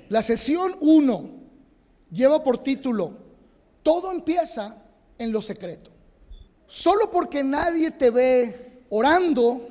La sesión 1 lleva por título: todo empieza en lo secreto. Solo porque nadie te ve orando,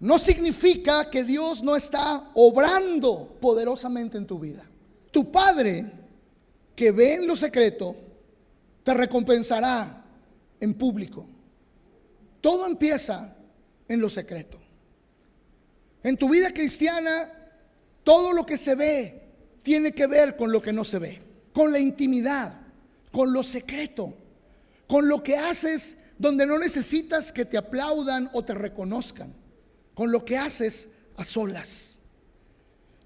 no significa que Dios no está obrando poderosamente en tu vida. Tu Padre, que ve en lo secreto, te recompensará en público. Todo empieza en lo secreto. En tu vida cristiana, todo lo que se ve tiene que ver con lo que no se ve, con la intimidad, con lo secreto, con lo que haces donde no necesitas que te aplaudan o te reconozcan, con lo que haces a solas.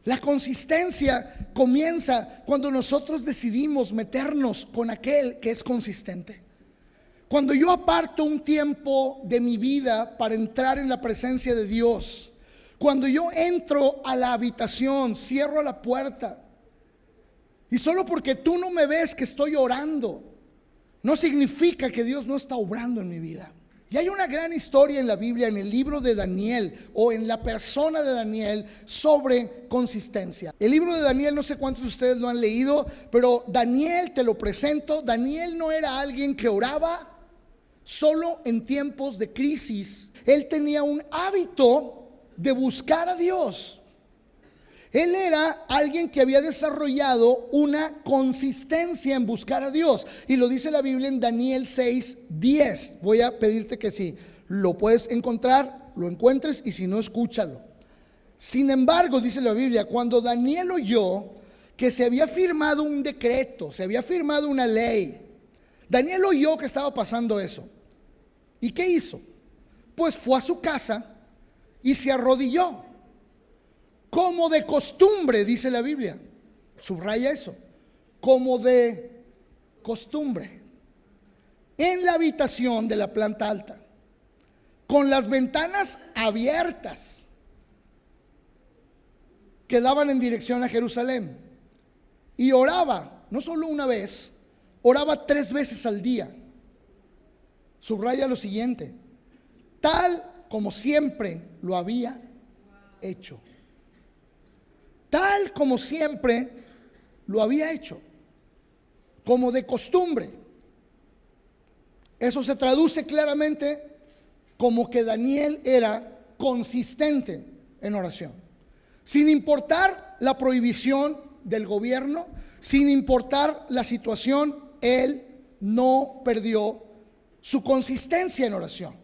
La consistencia comienza cuando nosotros decidimos meternos con aquel que es consistente. Cuando yo aparto un tiempo de mi vida para entrar en la presencia de Dios, cuando yo entro a la habitación, cierro la puerta, y solo porque tú no me ves que estoy orando, no significa que Dios no está obrando en mi vida. Y hay una gran historia en la Biblia, en el libro de Daniel, o en la persona de Daniel, sobre consistencia. El libro de Daniel, no sé cuántos de ustedes lo han leído, pero Daniel, te lo presento. Daniel no era alguien que oraba solo en tiempos de crisis. Él tenía un hábito de buscar a Dios. Él era alguien que había desarrollado una consistencia en buscar a Dios, y lo dice la Biblia en Daniel 6:10. Voy a pedirte que si lo puedes encontrar, lo encuentres, y si no, escúchalo. Sin embargo, dice la Biblia, cuando Daniel oyó que se había firmado un decreto, se había firmado una ley, Daniel oyó que estaba pasando eso. ¿Y qué hizo? Pues fue a su casa y se arrodilló, como de costumbre, dice la Biblia. Subraya eso: como de costumbre, en la habitación de la planta alta, con las ventanas abiertas que daban en dirección a Jerusalén, y oraba, no solo una vez, oraba 3 veces al día. Subraya lo siguiente: tal como siempre lo había hecho. Tal como siempre lo había hecho, como de costumbre. Eso se traduce claramente como que Daniel era consistente en oración, sin importar la prohibición del gobierno, sin importar la situación. Él no perdió su consistencia en oración.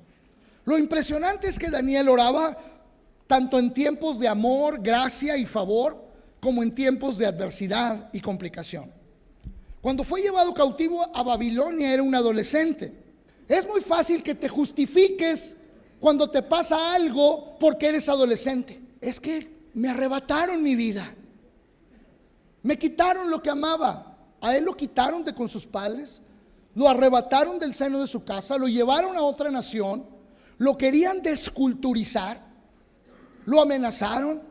Lo impresionante es que Daniel oraba tanto en tiempos de amor, gracia y favor, como en tiempos de adversidad y complicación. Cuando fue llevado cautivo a Babilonia era un adolescente. Es muy fácil que te justifiques cuando te pasa algo porque eres adolescente. Es que me arrebataron mi vida, me quitaron lo que amaba. A él lo quitaron de con sus padres, lo arrebataron del seno de su casa, lo llevaron a otra nación, lo querían desculturizar, lo amenazaron,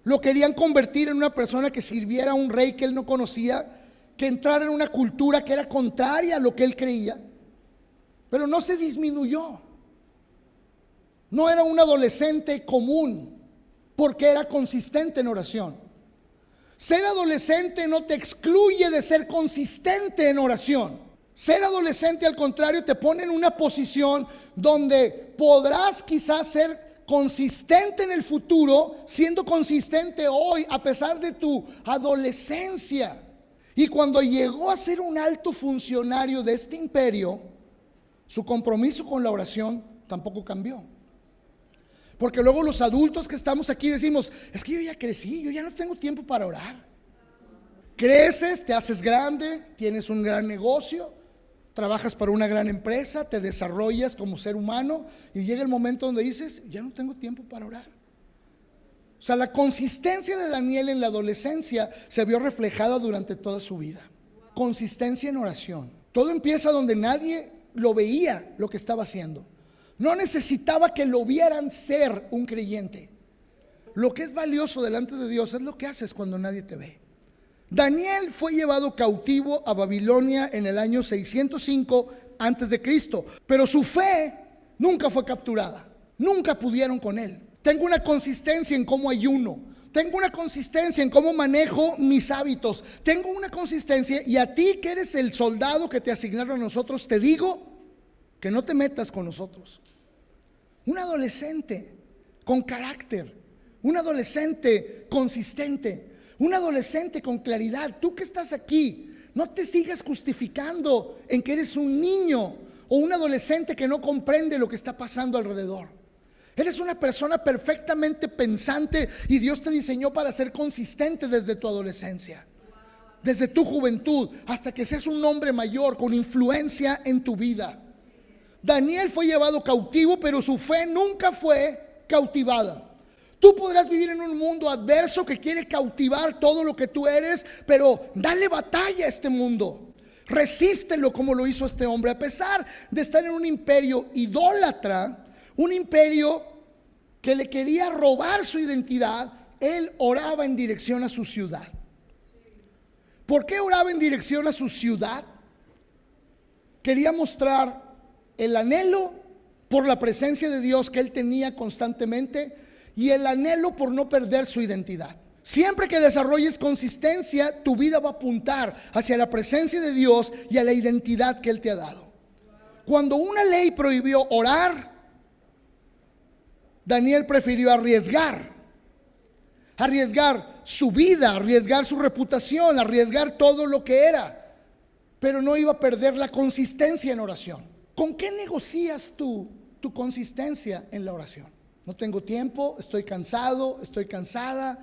lo querían convertir en una persona que sirviera a un rey que él no conocía, que entrara en una cultura que era contraria a lo que él creía. Pero no se disminuyó. No era un adolescente común, porque era consistente en oración. Ser adolescente no te excluye de ser consistente en oración. Ser adolescente, al contrario, te pone en una posición donde podrás quizás ser consistente en el futuro, siendo consistente hoy a pesar de tu adolescencia. Y cuando llegó a ser un alto funcionario de este imperio, su compromiso con la oración tampoco cambió. Porque luego los adultos que estamos aquí decimos: es que yo ya crecí, yo ya no tengo tiempo para orar. Creces, te haces grande, tienes un gran negocio, trabajas para una gran empresa, te desarrollas como ser humano, y llega el momento donde dices: ya no tengo tiempo para orar. O sea, la consistencia de Daniel en la adolescencia se vio reflejada durante toda su vida. Consistencia en oración. Todo empieza donde nadie lo veía lo que estaba haciendo. No necesitaba que lo vieran ser un creyente. Lo que es valioso delante de Dios es lo que haces cuando nadie te ve. Daniel fue llevado cautivo a Babilonia en el año 605 antes de Cristo, pero su fe nunca fue capturada. Nunca pudieron con él. Tengo una consistencia en cómo ayuno. Tengo una consistencia en cómo manejo mis hábitos. Tengo una consistencia, y a ti que eres el soldado que te asignaron a nosotros, te digo que no te metas con nosotros. Un adolescente con carácter, un adolescente consistente, un adolescente con claridad. Tú que estás aquí, no te sigas justificando en que eres un niño o un adolescente que no comprende lo que está pasando alrededor. Eres una persona perfectamente pensante, y Dios te diseñó para ser consistente desde tu adolescencia, desde tu juventud, hasta que seas un hombre mayor con influencia en tu vida. Daniel fue llevado cautivo, pero su fe nunca fue cautivada. Tú podrás vivir en un mundo adverso que quiere cautivar todo lo que tú eres, pero dale batalla a este mundo. Resístelo como lo hizo este hombre. A pesar de estar en un imperio idólatra, un imperio que le quería robar su identidad, él oraba en dirección a su ciudad. ¿Por qué oraba en dirección a su ciudad? Quería mostrar el anhelo por la presencia de Dios que él tenía constantemente, y el anhelo por no perder su identidad. Siempre que desarrolles consistencia, tu vida va a apuntar hacia la presencia de Dios y a la identidad que él te ha dado. Cuando una ley prohibió orar, Daniel prefirió arriesgar su vida, arriesgar su reputación, arriesgar todo lo que era, pero no iba a perder la consistencia en oración. ¿Con qué negocias tú tu consistencia en la oración? No tengo tiempo, estoy cansado, estoy cansada,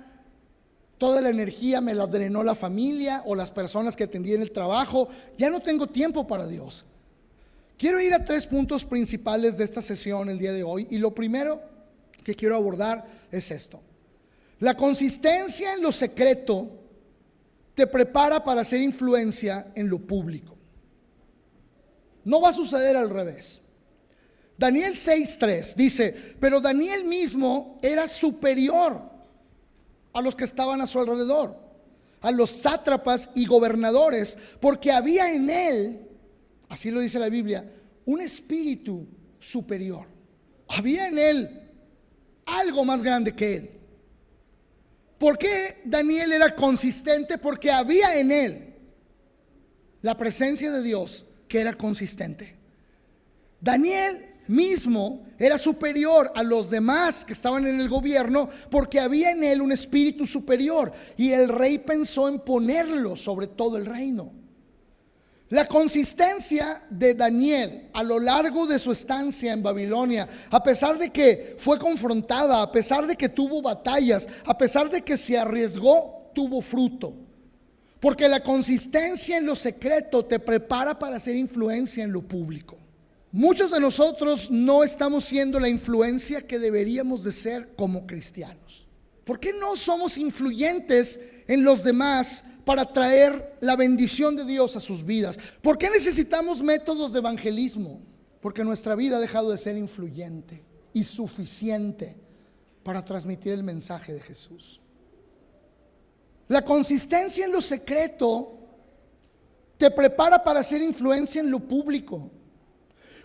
toda la energía me la drenó la familia o las personas que atendí en el trabajo, ya no tengo tiempo para Dios. Quiero ir a 3 puntos principales de esta sesión el día de hoy, y lo primero que quiero abordar es esto: la consistencia en lo secreto te prepara para hacer influencia en lo público. No va a suceder al revés. Daniel 6:3 dice: pero Daniel mismo era superior a los que estaban a su alrededor, a los sátrapas y gobernadores, porque había en él, así lo dice la Biblia, un espíritu superior. Había en él algo más grande que él. ¿Por qué Daniel era consistente? Porque había en él la presencia de Dios que era consistente. Daniel mismo era superior a los demás que estaban en el gobierno, porque había en él un espíritu superior, y el rey pensó en ponerlo sobre todo el reino. La consistencia de Daniel a lo largo de su estancia en Babilonia, a pesar de que fue confrontada, a pesar de que tuvo batallas, a pesar de que se arriesgó, tuvo fruto. Porque la consistencia en lo secreto te prepara para hacer influencia en lo público. Muchos de nosotros no estamos siendo la influencia que deberíamos de ser como cristianos. ¿Por qué no somos influyentes en los demás para traer la bendición de Dios a sus vidas? ¿Por qué necesitamos métodos de evangelismo? Porque nuestra vida ha dejado de ser influyente y suficiente para transmitir el mensaje de Jesús. La consistencia en lo secreto te prepara para hacer influencia en lo público.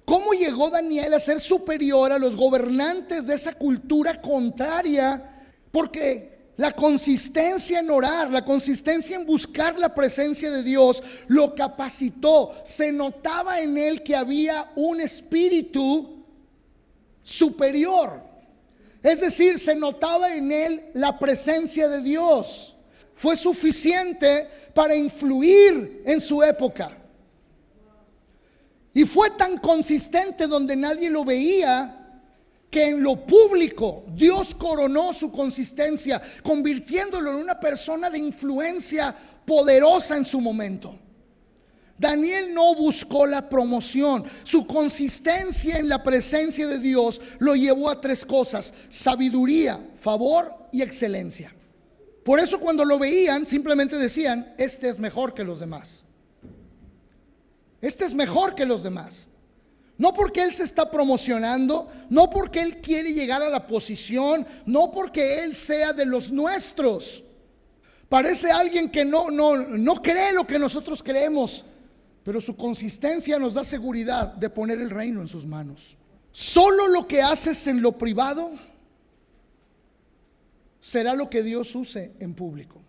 ¿Cómo llegó Daniel a ser superior a los gobernantes de esa cultura contraria? Porque la consistencia en orar, la consistencia en buscar la presencia de Dios lo capacitó. Se notaba en él que había un espíritu superior. Es decir, se notaba en él la presencia de Dios. Fue suficiente para influir en su época. Y fue tan consistente donde nadie lo veía, que en lo público Dios coronó su consistencia, convirtiéndolo en una persona de influencia poderosa en su momento. Daniel no buscó la promoción. Su consistencia en la presencia de Dios lo llevó a 3 cosas: sabiduría, favor y excelencia. Por eso cuando lo veían simplemente decían: este es mejor que los demás. Este es mejor que los demás. No porque él se está promocionando, no porque él quiere llegar a la posición, no porque él sea de los nuestros. Parece alguien que no cree lo que nosotros creemos, pero su consistencia nos da seguridad de poner el reino en sus manos. Solo lo que haces en lo privado será lo que Dios use en público.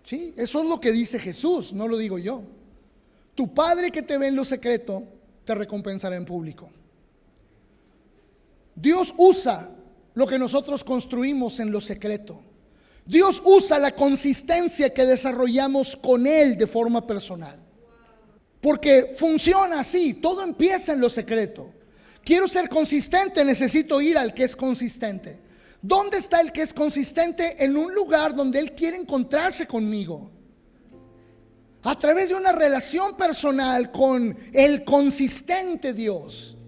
Sí, eso es lo que dice Jesús, no lo digo yo. Tu Padre que te ve en lo secreto te recompensará en público. Dios usa lo que nosotros construimos en lo secreto. Dios usa la consistencia que desarrollamos con Él de forma personal. Porque funciona así, todo empieza en lo secreto. Quiero ser consistente, necesito ir al que es consistente. ¿Dónde está el que es consistente? En un lugar donde Él quiere encontrarse conmigo. A través de una relación personal con el consistente Dios,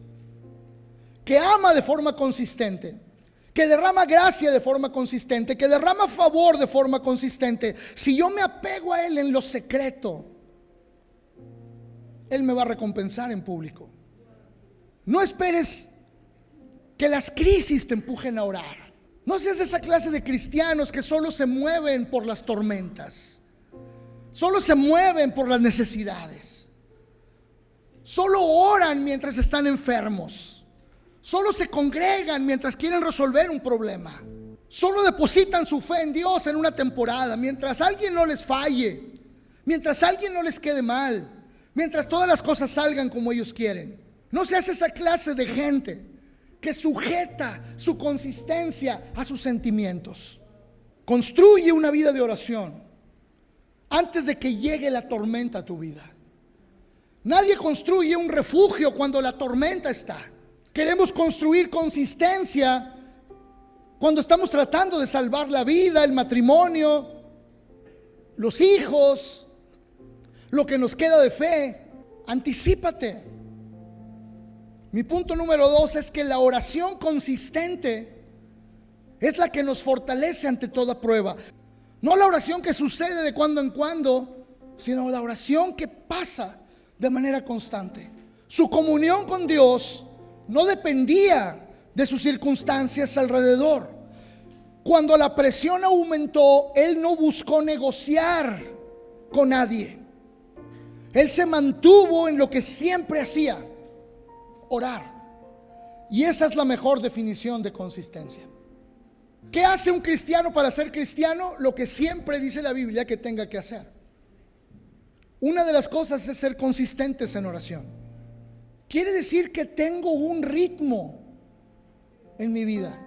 que ama de forma consistente, que derrama gracia de forma consistente, que derrama favor de forma consistente. Si yo me apego a Él en lo secreto, Él me va a recompensar en público. No esperes que las crisis te empujen a orar. No seas esa clase de cristianos que solo se mueven por las tormentas, solo se mueven por las necesidades, solo oran mientras están enfermos, solo se congregan mientras quieren resolver un problema, solo depositan su fe en Dios en una temporada, mientras alguien no les falle, mientras alguien no les quede mal, mientras todas las cosas salgan como ellos quieren. No seas esa clase de gente que sujeta su consistencia a sus sentimientos. Construye una vida de oración antes de que llegue la tormenta a tu vida. Nadie construye un refugio cuando la tormenta está. Queremos construir consistencia cuando estamos tratando de salvar la vida, el matrimonio, los hijos, lo que nos queda de fe. Anticípate. Mi punto número 2 es que la oración consistente es la que nos fortalece ante toda prueba. No la oración que sucede de cuando en cuando, sino la oración que pasa de manera constante. Su comunión con Dios no dependía de sus circunstancias alrededor. Cuando la presión aumentó, Él no buscó negociar con nadie. Él se mantuvo en lo que siempre hacía: orar. Y esa es la mejor definición de consistencia. ¿Qué hace un cristiano para ser cristiano? Lo que siempre dice la Biblia que tenga que hacer. Una de las cosas es ser consistentes en oración. Quiere decir que tengo un ritmo en mi vida,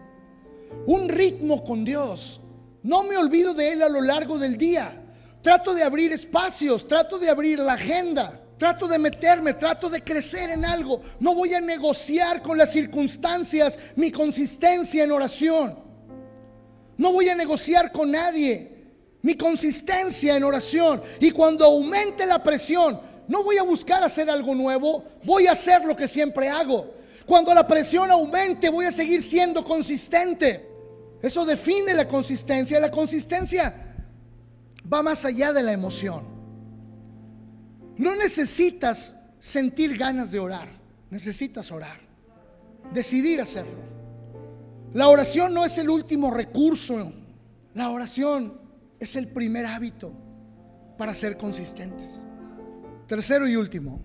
un ritmo con Dios. No me olvido de Él a lo largo del día. Trato de abrir espacios, trato de abrir la agenda, trato de meterme, trato de crecer en algo. No voy a negociar con las circunstancias mi consistencia en oración. No voy a negociar con nadie mi consistencia en oración. Y cuando aumente la presión, no voy a buscar hacer algo nuevo, voy a hacer lo que siempre hago. Cuando la presión aumente, voy a seguir siendo consistente. Eso define la consistencia. La consistencia va más allá de la emoción. No necesitas sentir ganas de orar, necesitas orar, decidir hacerlo. La oración no es el último recurso. La oración es el primer hábito para ser consistentes. Tercero y último,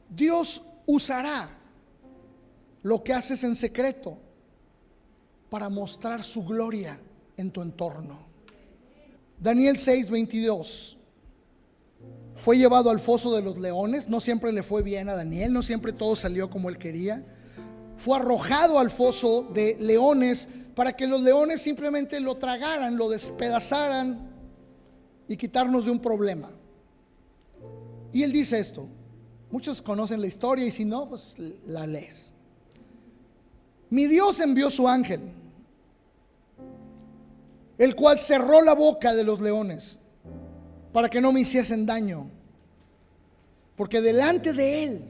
Dios usará lo que haces en secreto para mostrar su gloria en tu entorno. Daniel 6:22. Fue llevado al foso de los leones. No siempre le fue bien a Daniel, no siempre todo salió como él quería. Fue arrojado al foso de leones para que los leones simplemente lo tragaran, lo despedazaran y quitarnos de un problema. Y él dice esto. Muchos conocen la historia y si no, pues la lees. Mi Dios envió su ángel, el cual cerró la boca de los leones para que no me hiciesen daño, porque delante de él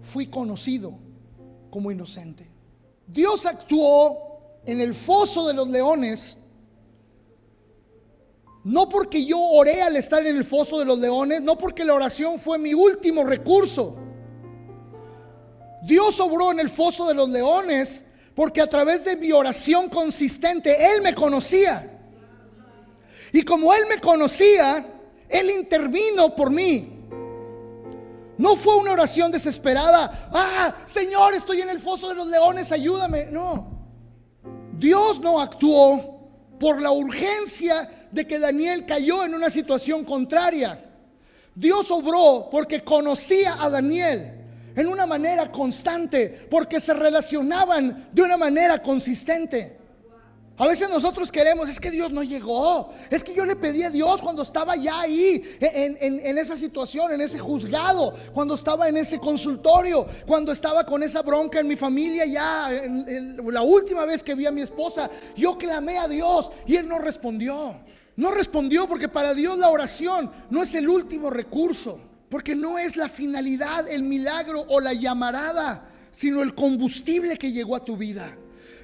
fui conocido como inocente. Dios actuó en el foso de los leones, no porque yo oré al estar en el foso de los leones, no porque la oración fue mi último recurso. Dios obró en el foso de los leones porque a través de mi oración consistente Él me conocía. Y como Él me conocía, Él intervino por mí. No fue una oración desesperada. Señor, estoy en el foso de los leones, ayúdame. No. Dios no actuó por la urgencia de que Daniel cayó en una situación contraria. Dios obró porque conocía a Daniel en una manera constante, porque se relacionaban de una manera consistente. A veces nosotros queremos, es que Dios no llegó, es que yo le pedí a Dios cuando estaba ya ahí en esa situación, en ese juzgado, cuando estaba en ese consultorio, cuando estaba con esa bronca en mi familia, ya la última vez que vi a mi esposa, yo clamé a Dios y Él no respondió. No respondió porque para Dios la oración no es el último recurso, porque no es la finalidad, el milagro o la llamarada, sino el combustible que llegó a tu vida.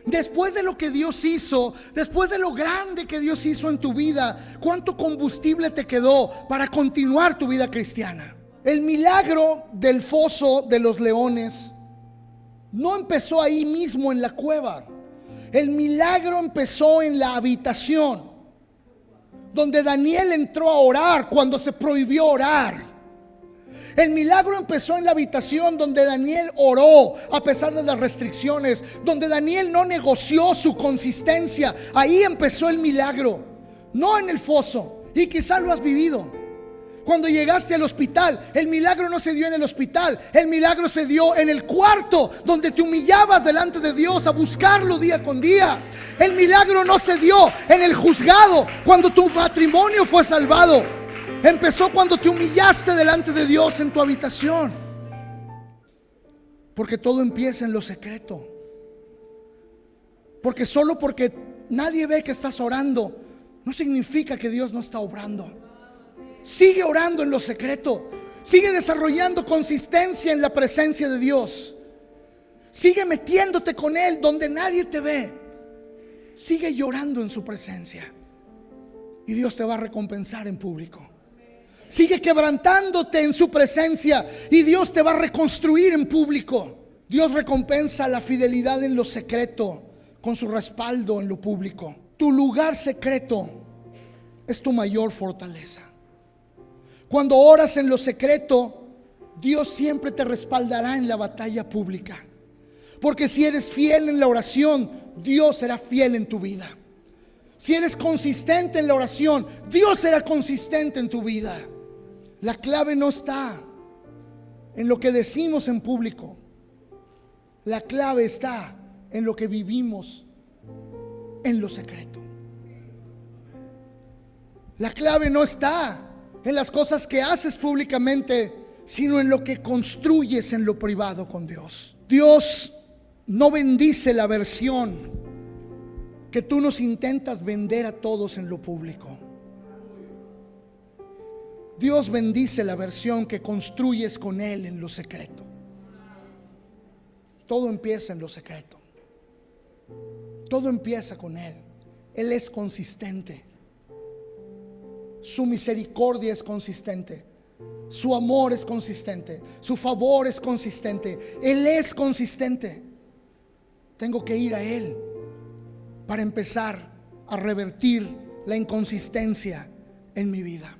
Después de lo que Dios hizo, después de lo grande que Dios hizo en tu vida, ¿cuánto combustible te quedó para continuar tu vida cristiana? El milagro del foso de los leones no empezó ahí mismo en la cueva. El milagro empezó en la habitación, donde Daniel entró a orar cuando se prohibió orar. El milagro empezó en la habitación donde Daniel oró a pesar de las restricciones, donde Daniel no negoció su consistencia. Ahí empezó el milagro, no en el foso. Y quizás lo has vivido. Cuando llegaste al hospital, el milagro no se dio en el hospital, el milagro se dio en el cuarto donde te humillabas delante de Dios a buscarlo día con día. El milagro no se dio en el juzgado cuando tu matrimonio fue salvado. Empezó cuando te humillaste delante de Dios en tu habitación. Porque todo empieza en lo secreto. Porque solo porque nadie ve que estás orando no significa que Dios no está obrando. Sigue orando en lo secreto. Sigue desarrollando consistencia en la presencia de Dios. Sigue metiéndote con Él donde nadie te ve. Sigue llorando en su presencia y Dios te va a recompensar en público. Sigue quebrantándote en su presencia y Dios te va a reconstruir en público. Dios recompensa la fidelidad en lo secreto con su respaldo en lo público. Tu lugar secreto es tu mayor fortaleza. Cuando oras en lo secreto, Dios siempre te respaldará en la batalla pública. Porque si eres fiel en la oración, Dios será fiel en tu vida. Si eres consistente en la oración, Dios será consistente en tu vida. La clave no está en lo que decimos en público. La clave está en lo que vivimos en lo secreto. La clave no está en las cosas que haces públicamente, sino en lo que construyes en lo privado con Dios. Dios no bendice la versión que tú nos intentas vender a todos en lo público. Dios bendice la versión que construyes con Él en lo secreto. Todo empieza en lo secreto. Todo empieza con Él. Él es consistente. Su misericordia es consistente. Su amor es consistente. Su favor es consistente. Él es consistente. Tengo que ir a Él para empezar a revertir la inconsistencia en mi vida.